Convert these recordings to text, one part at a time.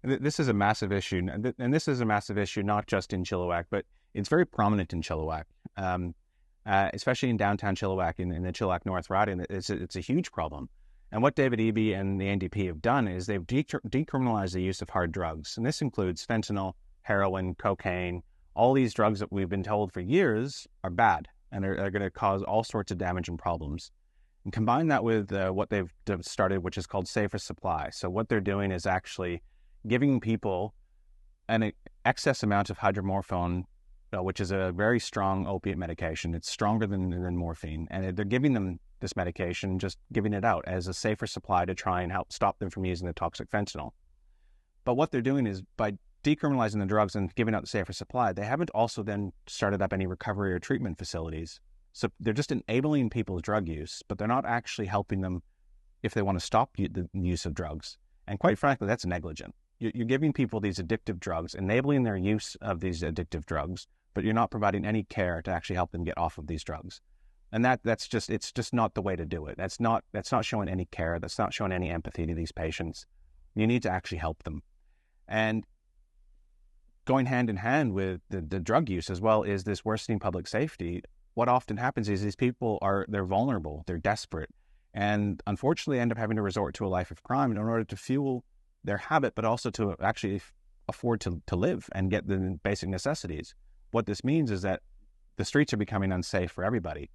This is a massive issue, and this is a massive issue not just in Chilliwack, but it's very prominent in Chilliwack, especially in downtown Chilliwack, in the Chilliwack North riding. It's a huge problem. And what David Eby and the NDP have done is they've decriminalized the use of hard drugs, and this includes fentanyl, heroin, cocaine. All these drugs that we've been told for years are bad and are going to cause all sorts of damage and problems. And combine that with what they've started, which is called safer supply. So what they're doing is actually giving people an excess amount of hydromorphone, which is a very strong opiate medication. It's stronger than morphine. And they're giving them this medication, just giving it out as a safer supply to try and help stop them from using the toxic fentanyl. But what they're doing is by decriminalizing the drugs and giving out the safer supply, they haven't also then started up any recovery or treatment facilities. So they're just enabling people's drug use, but they're not actually helping them if they want to stop the use of drugs. And quite frankly, that's negligent. You're giving people these addictive drugs, enabling their use of these addictive drugs, but you're not providing any care to actually help them get off of these drugs. And it's just not the way to do it. That's not showing any care. That's not showing any empathy to these patients. You need to actually help them. And going hand in hand with the drug use as well is this worsening public safety. What often happens is these people they're vulnerable, they're desperate, and unfortunately end up having to resort to a life of crime in order to fuel their habit, but also to actually afford to live and get the basic necessities. What this means is that the streets are becoming unsafe for everybody.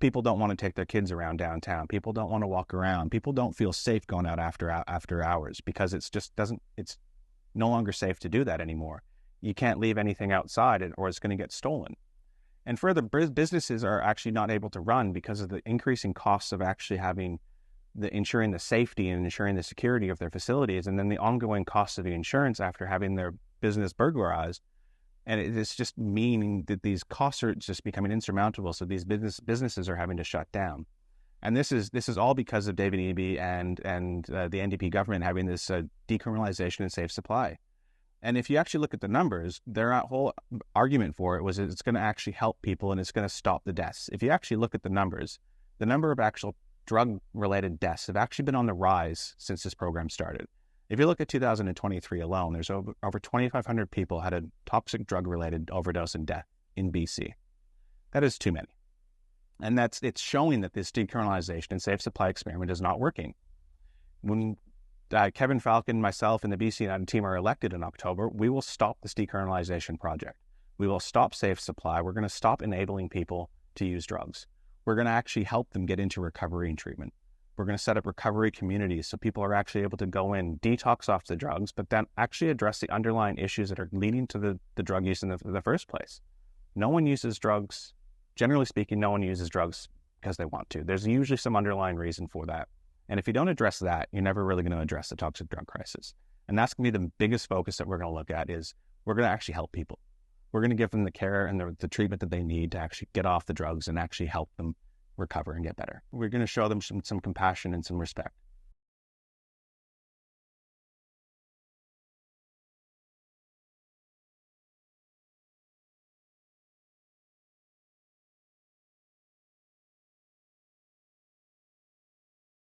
People don't want to take their kids around downtown. People don't want to walk around. People don't feel safe going out after hours because it's no longer safe to do that anymore. You can't leave anything outside or it's going to get stolen. And further, businesses are actually not able to run because of the increasing costs of actually ensuring the safety and ensuring the security of their facilities, and then the ongoing costs of the insurance after having their business burglarized. And it's just meaning that these costs are just becoming insurmountable. So these businesses are having to shut down. And this is all because of David Eby and the NDP government having this decriminalization and safe supply. And if you actually look at the numbers, their whole argument for it was it's going to actually help people and it's going to stop the deaths. If you actually look at the numbers, the number of actual drug-related deaths have actually been on the rise since this program started. If you look at 2023 alone, there's over 2,500 people had a toxic drug-related overdose and death in BC. That is too many. And it's showing that this decriminalization and safe supply experiment is not working. When Kevin Falcon, myself, and the BC United team are elected in October, we will stop this decriminalization project. We will stop safe supply. We're going to stop enabling people to use drugs. We're going to actually help them get into recovery and treatment. We're going to set up recovery communities so people are actually able to go in, detox off the drugs, but then actually address the underlying issues that are leading to the drug use in the first place. No one uses drugs. Generally speaking, no one uses drugs because they want to. There's usually some underlying reason for that. And if you don't address that, you're never really going to address the toxic drug crisis. And that's going to be the biggest focus that we're going to look at is we're going to actually help people. We're going to give them the care and the treatment that they need to actually get off the drugs and actually help them recover and get better. We're going to show them some compassion and some respect.